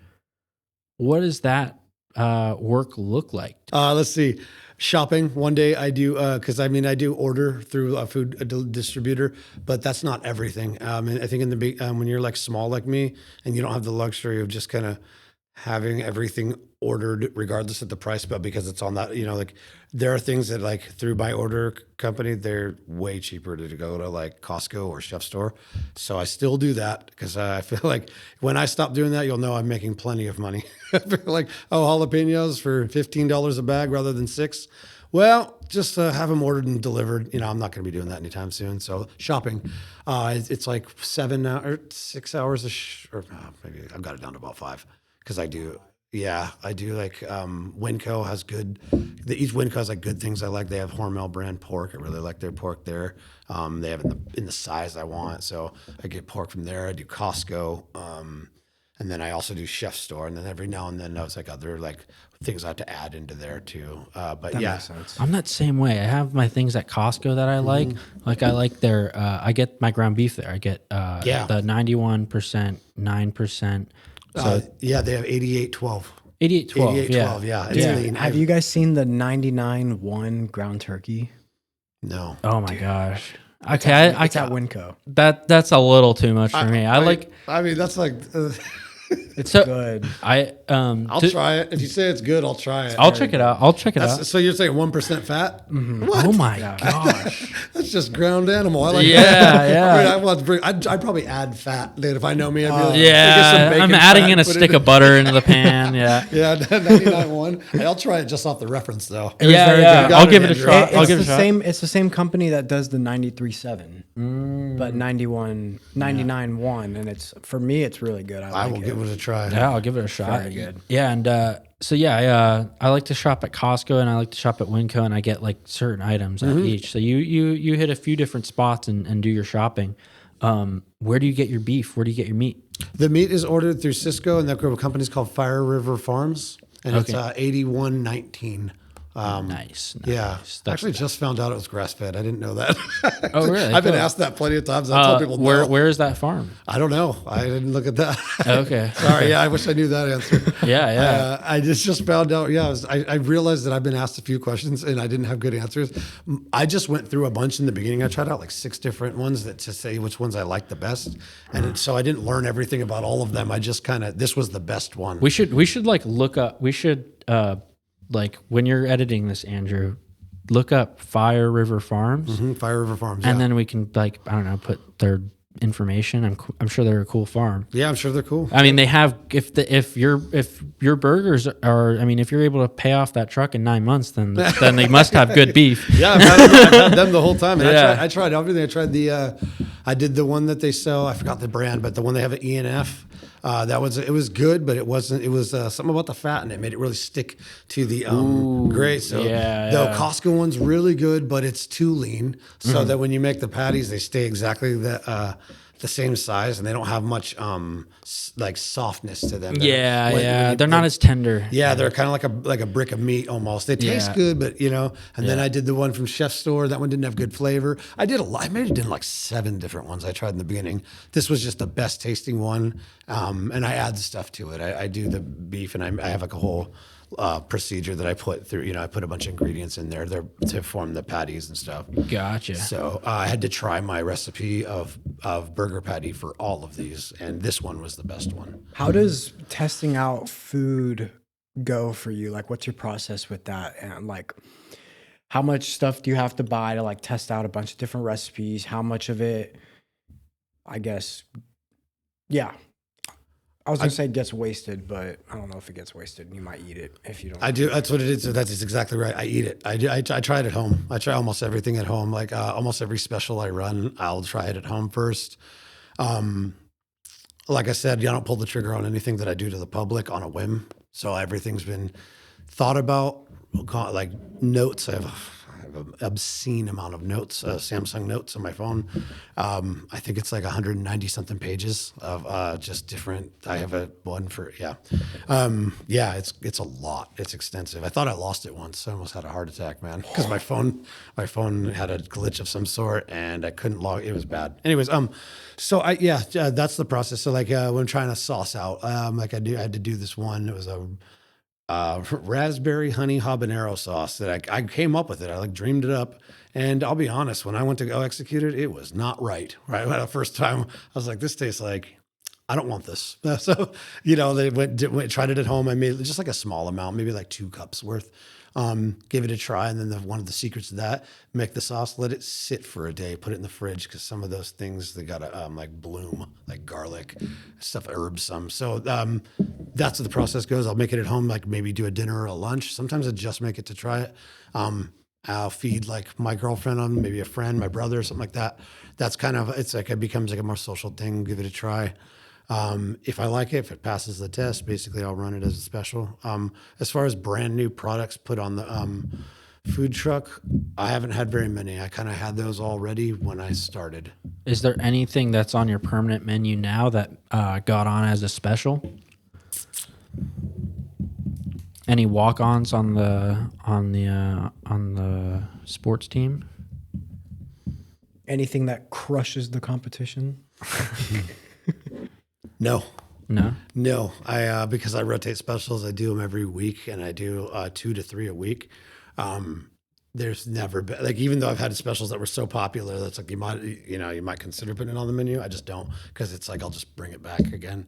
what does that work look like? Let's see. Shopping one day I do, because I do order through a food distributor, but that's not everything. And I think when you're like small like me and you don't have the luxury of just kind of having everything ordered regardless of the price, but because it's on that, like there are things that like through my order company, they're way cheaper to go to like Costco or Chef Store. So I still do that because I feel like when I stop doing that, you'll know I'm making plenty of money. I feel like, jalapenos for $15 a bag rather than $6. Well, just have them ordered and delivered. I'm not going to be doing that anytime soon. So shopping, it's like 6 hours, or maybe I've got it down to about 5. Because I do like Winco has good. Each Winco has like good things I like. They have Hormel brand pork. I really like their pork there. They have it in the size I want, so I get pork from there. I do Costco, and then I also do Chef Store. And then every now and then I was like other like things I have to add into there too. But that makes sense. I'm that same way. I have my things at Costco that I like. Like I like their. I get my ground beef there. I get the 91%, 9%. So, they have 8812. 8812, yeah. It's lean. Have you guys seen the 99.1 ground turkey? No. Oh my gosh. Okay, it's at Winco. That's a little too much for me. That's like. It's so good. I'll try it. If you say it's good, I'll try it. I'll check it out. So you're saying 1% fat? Mm-hmm. What? Oh my gosh. That's just ground animal. I like that. I'd probably add fat. Dude, if I know me, I'd be like, I'm adding in a stick of butter into the pan. Yeah. Yeah, 99.1. I'll try it just off the reference though. Yeah. I'll give it a shot. It's the same company that does the 93.7, but 99.1, and for me, it's really good. I will give it a try. Yeah, I'll give it a shot. Very good. Yeah, and I like to shop at Costco and I like to shop at Winco, and I get like certain items at each. So you hit a few different spots and do your shopping. Where do you get your beef? Where do you get your meat? The meat is ordered through Cisco, and that group of companies called Fire River Farms, and it's 8119. Nice. Yeah. Actually, just found out it was grass fed. I didn't know that. Oh, really? I've been asked that plenty of times. I tell people no. Where is that farm? I don't know. I didn't look at that. Okay. Sorry. Yeah, I wish I knew that answer. Yeah. I just found out. Yeah, I realized that I've been asked a few questions and I didn't have good answers. I just went through a bunch in the beginning. I tried out like 6 different ones to say which ones I liked the best, and so I didn't learn everything about all of them. I just this was the best one. We should like look up. We should like when you're editing this, Andrew, look up Fire River Farms, Fire River Farms. and then we can like, I don't know, put their information. I'm sure they're a cool farm. Yeah, I'm sure they're cool. I mean, they have if your burgers are, I mean, if you're able to pay off that truck in 9 months, then they must have good beef. Yeah, I've had them the whole time. And Yeah. I tried everything. I tried I did the one that they sell. I forgot the brand, but the one they have at E&F. It was good, but it wasn't. It was something about the fat, and it made it really stick to the gray. So the Costco one's really good, but it's too lean, so that when you make the patties, they stay exactly the same size, and they don't have much like softness to them. They're not as tender. Yeah, they're kind of like a brick of meat almost. They taste good, but And then I did the one from Chef's Store. That one didn't have good flavor. I did a lot. I maybe did like 7 different ones I tried in the beginning. This was just the best tasting one, and I add stuff to it. I do the beef, and I have like a whole procedure that I put through. I put a bunch of ingredients in there to form the patties and stuff. Gotcha. So I had to try my recipe of burger patty for all of these, and this one was the best one. How does testing out food go for you? Like, what's your process with that? And like, how much stuff do you have to buy to like test out a bunch of different recipes? How much of it, I guess, yeah. I was gonna say gets wasted, but I don't know if it gets wasted. You might eat it if you don't. I do. That's what it is. That's exactly right. I eat it. I try it at home. I try almost everything at home. Like almost every special I run, I'll try it at home first. Like I said, I don't pull the trigger on anything that I do to the public on a whim. So everything's been thought about. Like notes, I have an obscene amount of notes, Samsung notes on my phone. I think it's like 190 something pages of just different. I have a one for it's a lot. It's extensive. I thought I lost it once. I almost had a heart attack, man, because my phone had a glitch of some sort and I couldn't log. It was bad. Anyways, that's the process. So like when I'm trying to sauce out, I had to do this one. It was a raspberry honey habanero sauce that I came up with it. I like dreamed it up. And I'll be honest, when I went to go execute it, it was not right. Right. The first time I was like, this tastes like, I don't want this. So, they tried it at home. I made just like a small amount, maybe like 2 cups worth. Give it a try. And then one of the secrets of that, make the sauce, let it sit for a day, put it in the fridge. Cause some of those things, they gotta, like bloom, like garlic stuff, herbs, some. So, that's what the process goes. I'll make it at home, like maybe do a dinner or a lunch. Sometimes I just make it to try it. I'll feed like my girlfriend on, maybe a friend, my brother, something like that. That's kind of, it becomes like a more social thing. Give it a try. If I like it, if it passes the test, basically I'll run it as a special. As far as brand new products put on the food truck, I haven't had very many. I kind of had those already when I started. Is there anything that's on your permanent menu now that got on as a special? Any walk-ons on the sports team? Anything that crushes the competition? No. No. Because I rotate specials, I do them every week, and I do 2 to 3 a week. There's never been, like, even though I've had specials that were so popular, that's like you might consider putting it on the menu. I just don't, because it's like I'll just bring it back again.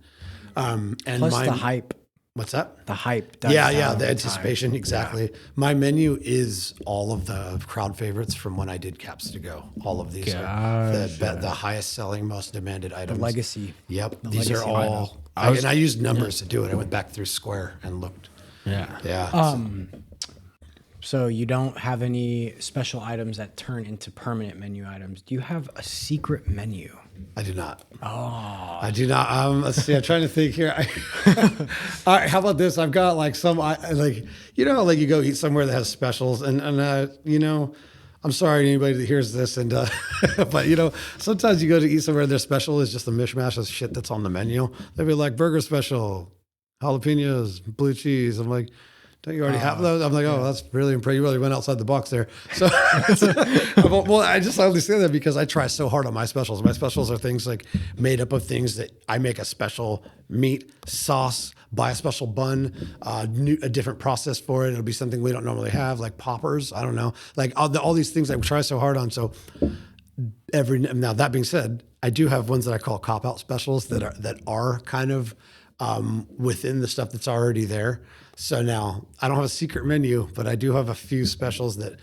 And plus the hype. What's that? The hype. The anticipation, exactly. Yeah. My menu is all of the crowd favorites from when I did Caps to Go. All of these are the highest selling, most demanded items. The legacy. Yep. These are all, and I used numbers to do it. I went back through Square and looked. Yeah. Yeah. So you don't have any special items that turn into permanent menu items. Do you have a secret menu? I do not. Oh. I do not. Let's see. I'm trying to think here. All right. How about this? I've got like some, like you go eat somewhere that has specials and I'm sorry to anybody that hears this and, but sometimes you go to eat somewhere their special is just a mishmash of shit that's on the menu. They'll be like burger special, jalapenos, blue cheese. I'm like, don't you already have those? I'm like, that's really impressive. You really went outside the box there. So, well, I just only say that because I try so hard on my specials. My specials are things like made up of things that I make a special meat sauce, buy a special bun, a different process for it. It'll be something we don't normally have, like poppers. I don't know, like all these things I try so hard on. So now that being said, I do have ones that I call cop out specials that are kind of within the stuff that's already there. So now I don't have a secret menu, but I do have a few specials that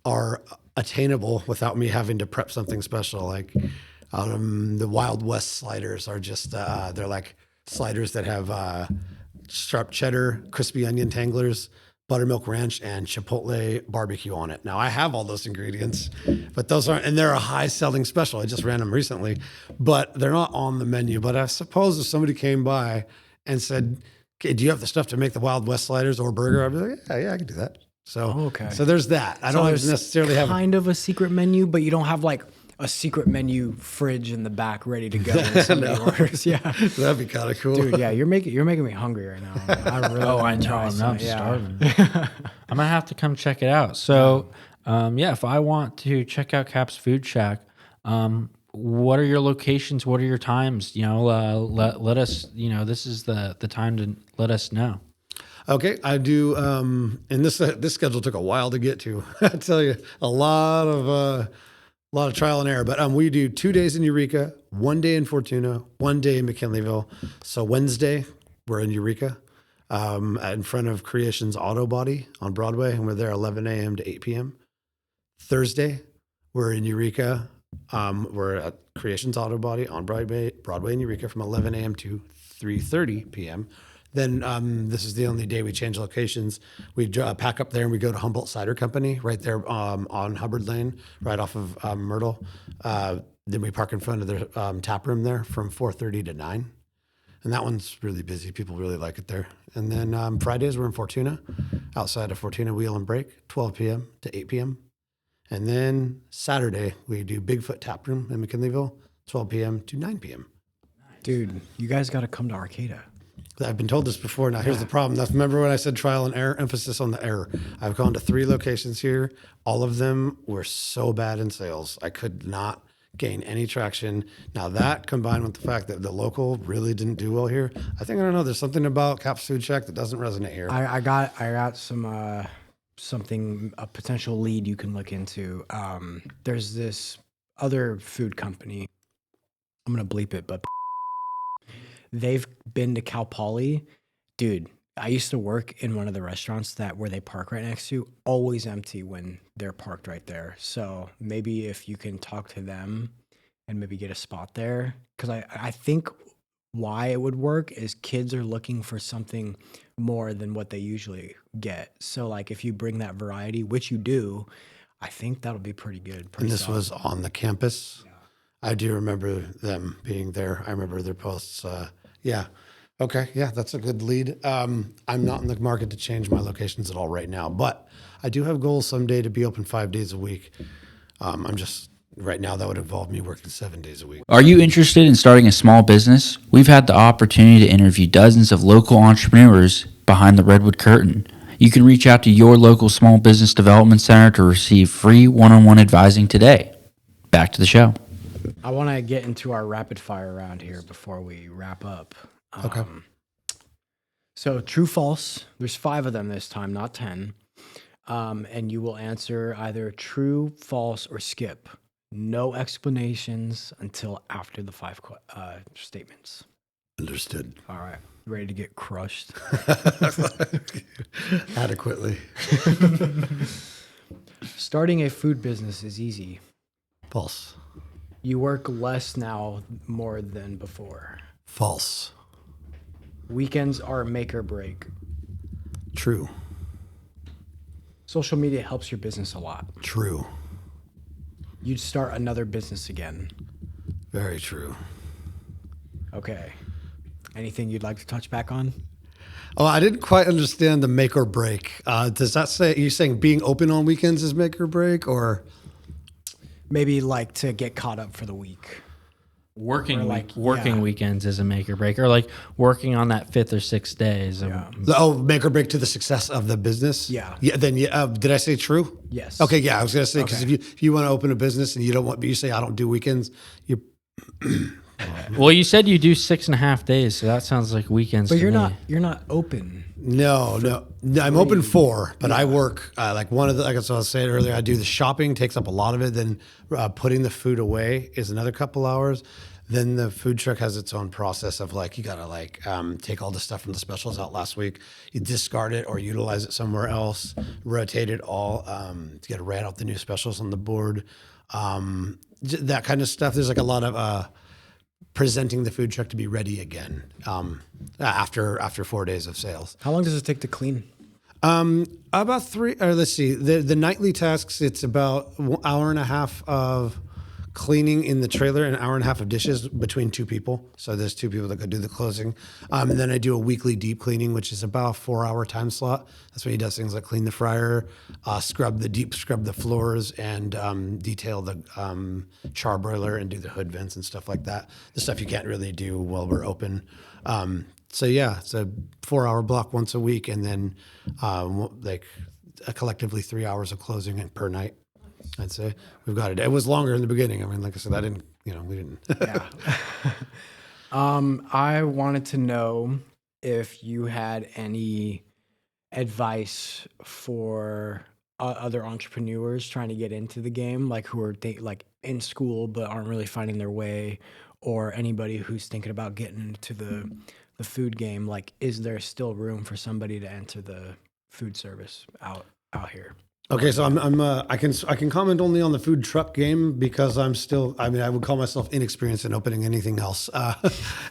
are attainable without me having to prep something special. Like the Wild West sliders are just, they're like sliders that have sharp cheddar, crispy onion tanglers, buttermilk ranch, and chipotle barbecue on it. Now I have all those ingredients, but those aren't, and they're a high selling special. I just ran them recently, but they're not on the menu. But I suppose if somebody came by and said, "Okay, do you have the stuff to make the Wild West sliders or burger?" I'd be like, yeah, I can do that. So, okay. So there's that. I don't necessarily have kind of a secret menu, but you don't have like a secret menu fridge in the back ready to go when somebody orders. Yeah, that'd be kind of cool, dude. Yeah, you're making me hungry right now. I really I know. I'm starving. I'm gonna have to come check it out. So, if I want to check out Cap's Food Shack, what are your locations? What are your times? Let us. This is the time to let us know. Okay, I do. And this schedule took a while to get to. I tell you, a lot of trial and error. But we do 2 days in Eureka, 1 day in Fortuna, 1 day in McKinleyville. So Wednesday we're in Eureka, in front of Creations Auto Body on Broadway, and we're there 11 a.m. to 8 p.m. Thursday we're in Eureka. We're at Creations Auto Body on Broadway in Eureka from 11 a.m. to 3:30 p.m. Then this is the only day we change locations. We pack up there and we go to Humboldt Cider Company right there on Hubbard Lane, right off of Myrtle. Then we park in front of their tap room there from 4:30 to 9. And that one's really busy. People really like it there. And then Fridays we're in Fortuna, outside of Fortuna Wheel and Break, 12 p.m. to 8 p.m. And then Saturday we do Bigfoot Tap Room in McKinleyville, 12 p.m. to 9 p.m. Dude, you guys got to come to Arcata. I've been told this before. Now, here's the problem. Remember when I said trial and error, emphasis on the error. I've gone to 3 locations here. All of them were so bad in sales. I could not gain any traction. Now, that combined with the fact that the local really didn't do well here, I don't know, there's something about Cap's Food Shack that doesn't resonate here. I got some a potential lead you can look into. There's this other food company. I'm going to bleep it, but they've been to Cal Poly. Dude, I used to work in one of the restaurants where they park right next to, always empty when they're parked right there. So maybe if you can talk to them and maybe get a spot there. Because I think why it would work is kids are looking for something more than what they usually get. So like if you bring that variety, which you do, I think that'll be pretty good. And this was on the campus? Yeah. I do remember them being there. I remember their posts. Yeah. Okay. Yeah, that's a good lead. I'm not in the market to change my locations at all right now, but I do have goals someday to be open 5 days a week. Right now that would involve me working 7 days a week. Are you interested in starting a small business? We've had the opportunity to interview dozens of local entrepreneurs behind the Redwood Curtain. You can reach out to your local small business development center to receive free one-on-one advising today. Back to the show. I want to get into our rapid fire round here before we wrap up. Okay. So true, false. There's 5 of them this time, not 10. And you will answer either true, false, or skip. No explanations until after the 5 statements. Understood. All right. Ready to get crushed? Adequately. Starting a food business is easy. False. You work less now more than before. False. Weekends are make or break. True. Social media helps your business a lot. True. You'd start another business again. Very true. Okay. Anything you'd like to touch back on? Oh, I didn't quite understand the make or break. Does that say, are you saying being open on weekends is make or break, or? Maybe like to get caught up for the week. Working weekends is a make or break, or like working on that 5th or 6th day is make or break to the success of the business. Yeah. Yeah. Then did I say true? Yes. Okay. Yeah, I was gonna say because if you want to open a business and you don't want, but you say I don't do weekends, you. Well, you said you do 6.5 days, so that sounds like weekends. But to you're me. not open. No. I'm open 4, but I work like one of the, like I was saying earlier, I do the shopping, takes up a lot of it. Then putting the food away is another couple hours. Then the food truck has its own process of like, you got to like take all the stuff from the specials out last week, you discard it or utilize it somewhere else, rotate it all to get to write out the new specials on the board. That kind of stuff. There's like a lot of presenting the food truck to be ready again after 4 days of sales. How long does it take to clean? About 3, or let's see, the nightly tasks, it's about 1.5 hours of cleaning in the trailer and 1.5 hours of dishes between 2 people. So there's 2 people that go do the closing. And then I do a weekly deep cleaning, which is about a 4-hour time slot. That's when he does things like clean the fryer, scrub the floors, and detail the charbroiler and do the hood vents and stuff like that. The stuff you can't really do while we're open. So yeah, it's a 4-hour block once a week, and then like collectively 3 hours of closing per night. I'd say we've got it. It was longer in the beginning. I mean, like I said, we didn't. Yeah. I wanted to know if you had any advice for other entrepreneurs trying to get into the game, like who are like in school but aren't really finding their way, or anybody who's thinking about getting into the food game. Like, is there still room for somebody to enter the food service out here? Okay, so I can comment only on the food truck game because I would call myself inexperienced in opening anything else.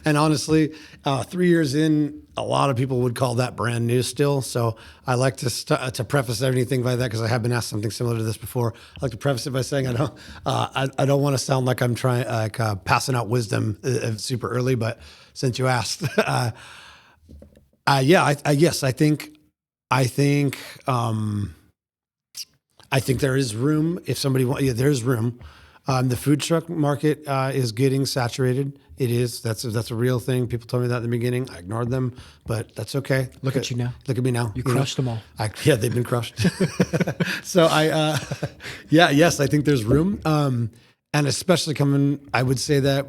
And honestly, 3 years in, a lot of people would call that brand new still. So I like to preface everything by that, because I have been asked something similar to this before. I like to preface it by saying I don't want to sound like I'm trying passing out wisdom super early, but since you asked, yes, I think there is room if somebody wants. Yeah, there's room. The food truck market is getting saturated. It is. That's a real thing. People told me that in the beginning. I ignored them, but that's okay. Look at you now. Look at me now. You crushed them all. Yeah, they've been crushed. So yes, I think there's room. And especially I would say that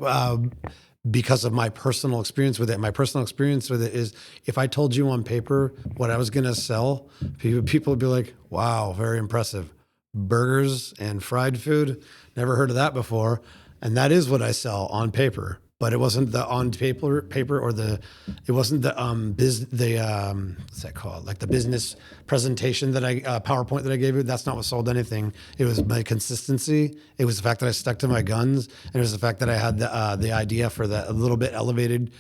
because of my personal experience with it. My personal experience with it is, if I told you on paper what I was going to sell, people would be like, wow, very impressive. Burgers and fried food, never heard of that before. And that is what I sell on paper. But it wasn't the on paper or it wasn't the what's that called? Like the business presentation that PowerPoint that I gave you. That's not what sold anything. It was my consistency. It was the fact that I stuck to my guns, and it was the fact that I had the idea for a little bit elevated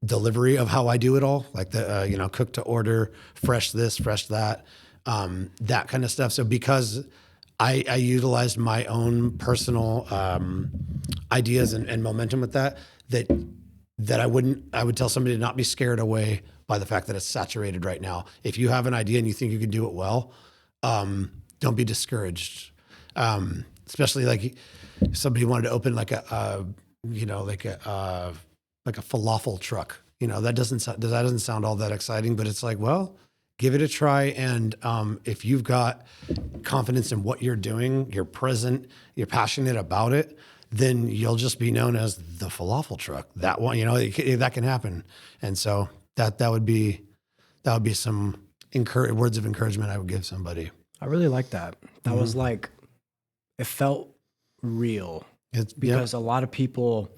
delivery of how I do it all, like the cook to order, fresh this, fresh that, that kind of stuff. So because I utilized my own personal ideas and momentum with that I would tell somebody to not be scared away by the fact that it's saturated right now. If you have an idea and you think you can do it well, don't be discouraged. Especially like if somebody wanted to open like a falafel truck. That doesn't sound all that exciting, but it's like, well, give it a try. And if you've got confidence in what you're doing, you're present, you're passionate about it, then you'll just be known as the falafel truck. That one, that can happen. And so that would be some words of encouragement I would give somebody. I really like that. That was like, it felt real. Because a lot of people,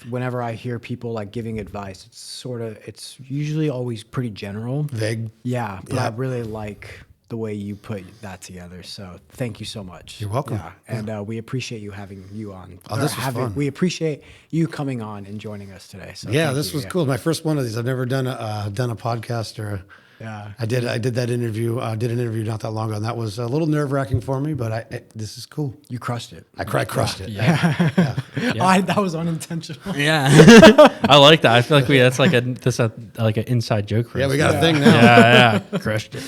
whenever I hear people like giving advice, it's usually always pretty general. Vague. Yeah, but I really like the way you put that together. So thank you so much. You're welcome. Yeah, and we appreciate you having you on. Oh, this was fun. We appreciate you coming on and joining us today. So yeah, this was cool. My first one of these. I've never done a podcast or. Yeah, I did that interview. Did an interview not that long ago, and that was a little nerve-wracking for me. But this is cool. You crushed it. I crushed it. Yeah. That was unintentional. Yeah, I like that. I feel like that's like an inside joke for us. Yeah, we got a thing now. Yeah, crushed it.